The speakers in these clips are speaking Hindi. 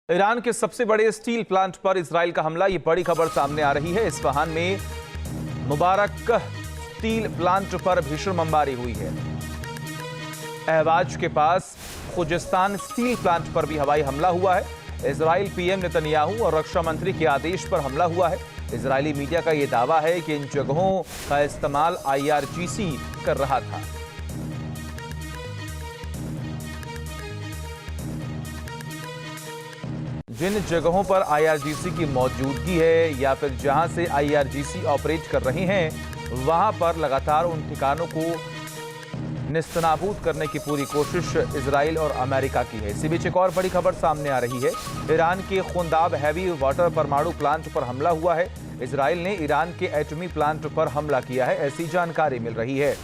ईरान के सबसे बड़े स्टील प्लांट पर इजराइल का हमला, ये बड़ी खबर सामने आ रही है। इस्फहान में मुबारक स्टील प्लांट पर भीषण बमबारी हुई है। अहवाज के पास खुजिस्तान स्टील प्लांट पर भी हवाई हमला हुआ है। इजराइल पीएम नेतन्याहू और रक्षा मंत्री के आदेश पर हमला हुआ है। इजरायली मीडिया का यह दावा है कि इन जगहों का इस्तेमाल IRGC कर रहा था। जिन जगहों पर IRGC की मौजूदगी है या फिर जहां से IRGC ऑपरेट कर रहे हैं, वहां पर लगातार उन ठिकानों को निस्तनाबूद करने की पूरी कोशिश इजराइल और अमेरिका की है। इसी बीच एक और बड़ी खबर सामने आ रही है। ईरान के खुंदाब हैवी वाटर परमाणु प्लांट पर हमला हुआ है। इजराइल ने ईरान के एटमी प्लांट पर हमला किया है, ऐसी जानकारी मिल रही है।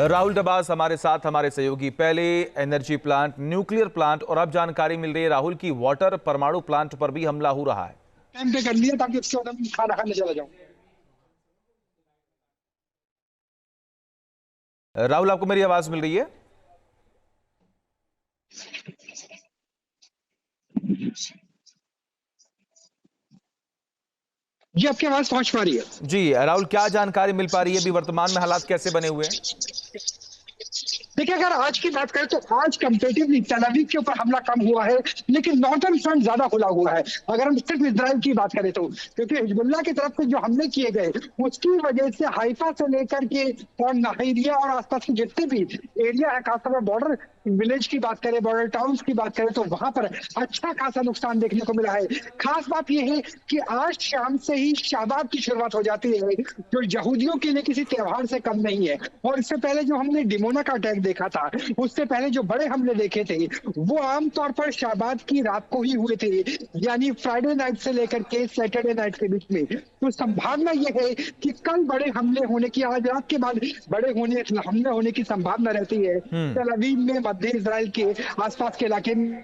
राहुल डबास हमारे साथ, हमारे सहयोगी। पहले एनर्जी प्लांट, न्यूक्लियर प्लांट, और अब जानकारी मिल रही है राहुल की वाटर परमाणु प्लांट पर भी हमला हो रहा है। टाइम पे कर लिया ताकि उसके बाद हम खाना खाने चला जाऊं। राहुल, आपको मेरी आवाज मिल रही है? जी, आपकी आवाज पहुंच पा रही है? जी राहुल, क्या जानकारी मिल पा रही है? अभी वर्तमान में हालात कैसे बने हुए हैं? देखिए, अगर आज की बात करें तो आज कंपेरेटिवली तेल अवीव के ऊपर हमला कम हुआ है, लेकिन नॉर्दर्न फ्रंट ज्यादा खुला हुआ है। अगर हम सिर्फ इजराइल की बात करें तो, क्योंकि हिजबुल्लाह की तरफ से जो हमले किए गए उसकी वजह से हाइफा से लेकर के और नाहिरिया और आसपास के जितने भी एरिया है, खासतौर पर बॉर्डर विलेज की बात करें, बॉर्डर टाउन्स की बात करें, तो वहां पर अच्छा खासा नुकसान देखने को मिला है। खास बात यह है कि आज शाम से ही शाबाद की शुरुआत हो जाती है, जो यहूदियों के लिए किसी त्योहार से कम नहीं है। और इससे पहले जो हमने डिमोना का अटैक देखा था, उससे पहले जो बड़े हमले देखे थे वो आमतौर पर शाबाद की रात को ही हुए थे, यानी फ्राइडे नाइट से लेकर के सैटरडे नाइट के बीच में। तो संभावना यह है कि कल बड़े हमले होने की, आज रात के बाद बड़े हमले होने की संभावना रहती है तेल अवीव में, मध्य इजराइल के आसपास के इलाके में,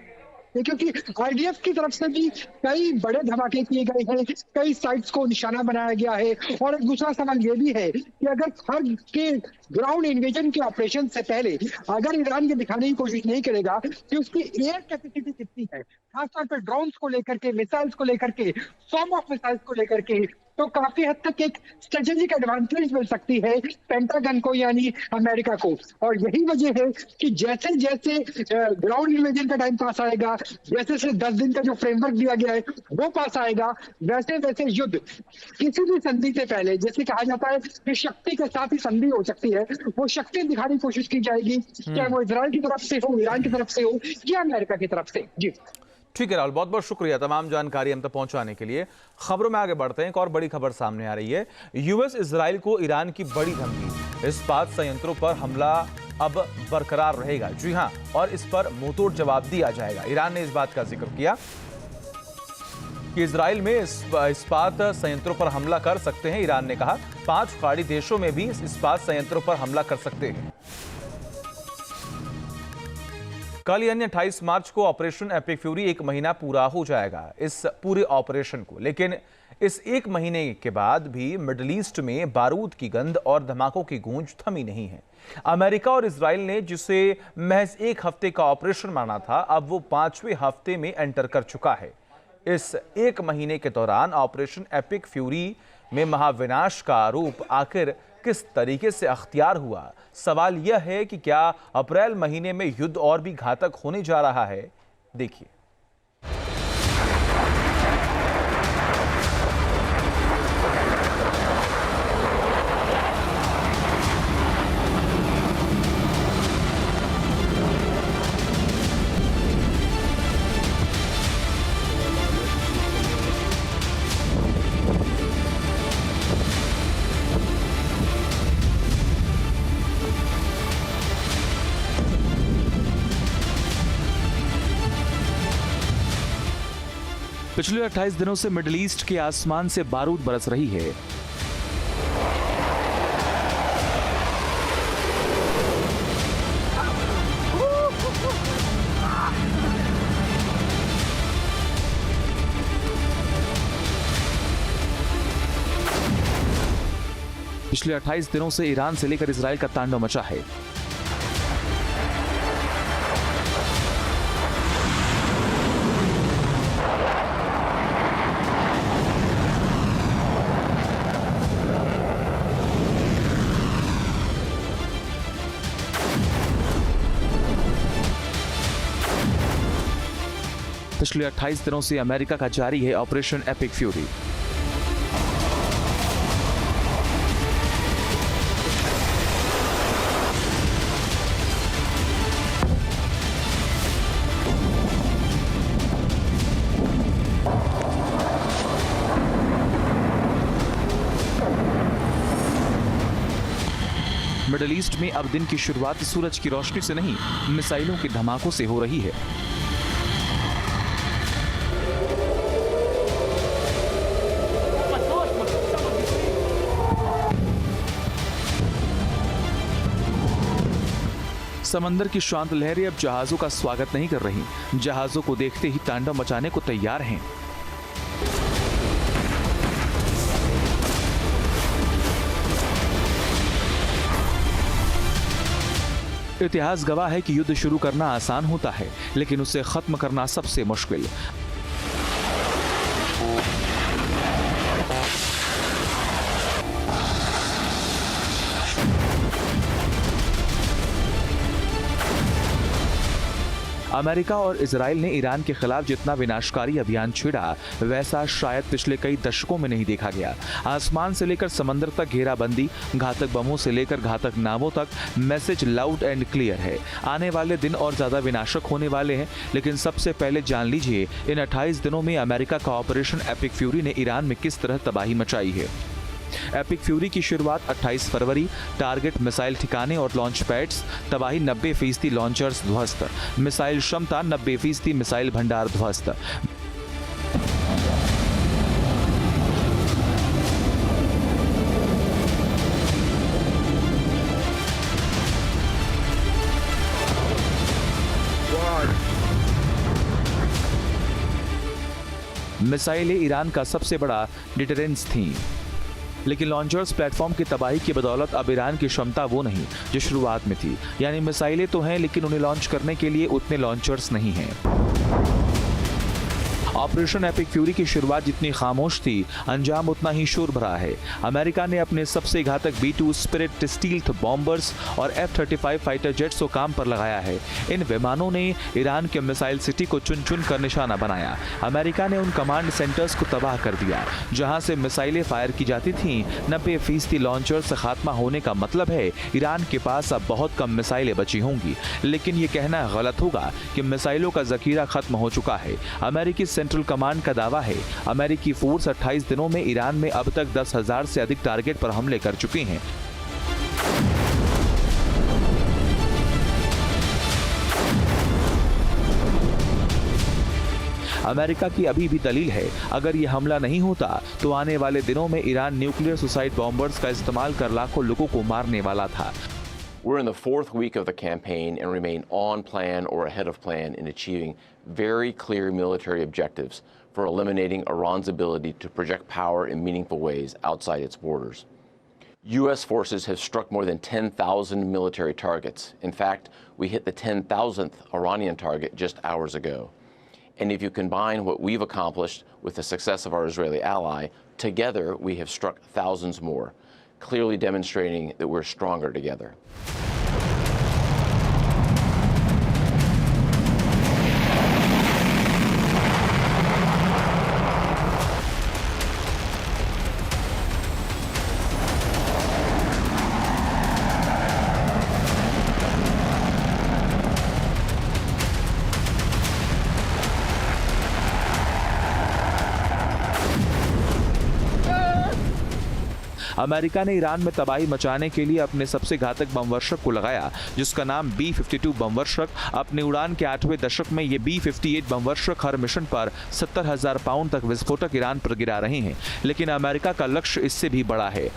क्योंकि IDF की तरफ से भी कई बड़े धमाके किए गए हैं, कई साइट्स को निशाना बनाया गया है। और एक दूसरा सवाल ये भी है कि अगर हर के ग्राउंड इन्वेजन के ऑपरेशन से पहले अगर ईरान ये दिखाने की कोशिश नहीं करेगा कि उसकी एयर कैपेसिटी कितनी है, खासतौर पर ड्रोन्स को लेकर के, मिसाइल्स को लेकर के, सॉर्म ऑफ मिसाइल्स को लेकर के, तो काफी हद तक एक स्ट्रेटेजिक एडवांटेज मिल सकती है पेंटागन को, यानी अमेरिका को। और यही वजह है कि जैसे जैसे ग्राउंड इन्वेजन का टाइम पास आएगा, जैसे जैसे 10 दिन का जो फ्रेमवर्क दिया गया है वो पास आएगा, वैसे वैसे युद्ध किसी भी संधि से पहले, जैसे कहा जाता है कि शक्ति के साथ ही संधि हो सकती है, वो शक्ति दिखाने की कोशिश की जाएगी, चाहे वो इजराइल की तरफ से हो, ईरान की तरफ से हो या अमेरिका की तरफ से। जी ठीक है राहुल, बहुत बहुत शुक्रिया तमाम जानकारी हम तक पहुंचाने के लिए। खबरों में आगे बढ़ते हैं। एक और बड़ी खबर सामने आ रही है। US इजराइल को ईरान की बड़ी धमकी, इस्पात संयंत्रों पर हमला अब बरकरार रहेगा। जी हां, और इस पर मुंहतोड़ जवाब दिया जाएगा। ईरान ने इस बात का जिक्र किया कि इजराइल में इस्पात संयंत्रों पर हमला कर सकते हैं। ईरान ने कहा 5 खाड़ी देशों में भी इस्पात संयंत्रों पर हमला कर सकते हैं। कल यानी 28 मार्च को ऑपरेशन एपिक फ्यूरी 1 महीना पूरा हो जाएगा इस पूरे ऑपरेशन को। लेकिन इस 1 महीने के बाद भी मिडिल ईस्ट में बारूद की गंध और धमाकों की गूंज थमी नहीं है। अमेरिका और इजराइल ने जिसे महज 1 हफ्ते का ऑपरेशन माना था, अब वो 5वें हफ्ते में एंटर कर चुका है। इस 1 महीने के दौरान ऑपरेशन एपिक फ्यूरी में महाविनाश का आरोप आखिर किस तरीके से अख्तियार हुआ? सवाल यह है कि क्या अप्रैल महीने में युद्ध और भी घातक होने जा रहा है? देखिए। पिछले 28 दिनों से मिडिल ईस्ट के आसमान से बारूद बरस रही है। पिछले 28 दिनों से ईरान से लेकर इजराइल का तांडव मचा है। पिछले 28 दिनों से अमेरिका का जारी है operation epic fury. Middle east में अब दिन की शुरुआत सूरज की रोशनी से नहीं, मिसाइलों के धमाकों से हो रही है। समंदर की शांत लहरें अब जहाजों का स्वागत नहीं कर रही, जहाजों को देखते ही तांडव मचाने को तैयार हैं। इतिहास गवाह है कि युद्ध शुरू करना आसान होता है, लेकिन उसे खत्म करना सबसे मुश्किल। अमेरिका और इजराइल ने ईरान के खिलाफ जितना विनाशकारी अभियान छेड़ा, वैसा शायद पिछले कई दशकों में नहीं देखा गया। आसमान से लेकर समंदर तक घेराबंदी, घातक बमों से लेकर घातक नावों तक, मैसेज लाउड एंड क्लियर है। आने वाले दिन और ज्यादा विनाशक होने वाले हैं, लेकिन सबसे पहले जान लीजिए इन 28 दिनों में अमेरिका का ऑपरेशन एपिक फ्यूरी ने ईरान में किस तरह तबाही मचाई है। एपिक फ्यूरी की शुरुआत 28 फरवरी, टारगेट मिसाइल ठिकाने और लॉन्च पैड्स, तबाही 90% लॉन्चर्स ध्वस्त, मिसाइल क्षमता 90% मिसाइल भंडार ध्वस्त। मिसाइलें ईरान का सबसे बड़ा डिटरेंस थी, लेकिन लॉन्चर्स प्लेटफॉर्म की तबाही की बदौलत अब ईरान की क्षमता वो नहीं जो शुरुआत में थी। यानी मिसाइलें तो हैं, लेकिन उन्हें लॉन्च करने के लिए उतने लॉन्चर्स नहीं हैं। ऑपरेशन एपिक फ्यूरी की शुरुआत जितनी खामोश थी, अंजाम उतना ही शोर भरा है। अमेरिका ने अपने सबसे घातक B-2 स्पिरिट स्टील्थ बॉम्बर्स और F-35 फाइटर जेट्स को काम पर लगाया है। इन विमानों ने ईरान के मिसाइल सिटी को चुन चुन कर निशाना बनाया। अमेरिका ने उन कमांड सेंटर्स को तबाह कर दिया जहां से मिसाइलें फायर की जाती थीं। 90% लॉन्चर से खात्मा होने का मतलब है ईरान के पास अब बहुत कम मिसाइलें बची होंगी। लेकिन ये कहना गलत होगा कि मिसाइलों का जखीरा खत्म हो चुका है। अमेरिकी सेंट्रल कमांड का दावा है अमेरिकी फोर्स 28 दिनों में ईरान में अब तक 10,000 से अधिक टारगेट पर हमले कर चुके हैं। अमेरिका की अभी भी दलील है, अगर यह हमला नहीं होता तो आने वाले दिनों में ईरान न्यूक्लियर सुसाइड बॉम्बर्स का इस्तेमाल कर लाखों लोगों को मारने वाला था। We're in the fourth week of the campaign and remain on plan or ahead of plan in achieving very clear military objectives for eliminating Iran's ability to project power in meaningful ways outside its borders. U.S. forces have struck more than 10,000 military targets. In fact, we hit the 10,000th Iranian target just hours ago. And if you combine what we've accomplished with the success of our Israeli ally, together we have struck thousands more, clearly demonstrating that we're stronger together. America ने ईरान में तबाही मचाने के लिए अपने सबसे घातक बमवर्षक को लगाया, जिसका नाम B-52 बमवर्षक। अपने उड़ान के 8वें दशक में ये B-58 बमवर्षक हर मिशन पर 70,000 पाउंड तक विस्फोटक ईरान पर गिरा रहे हैं। लेकिन अमेरिका का लक्ष्य इससे भी बड़ा है।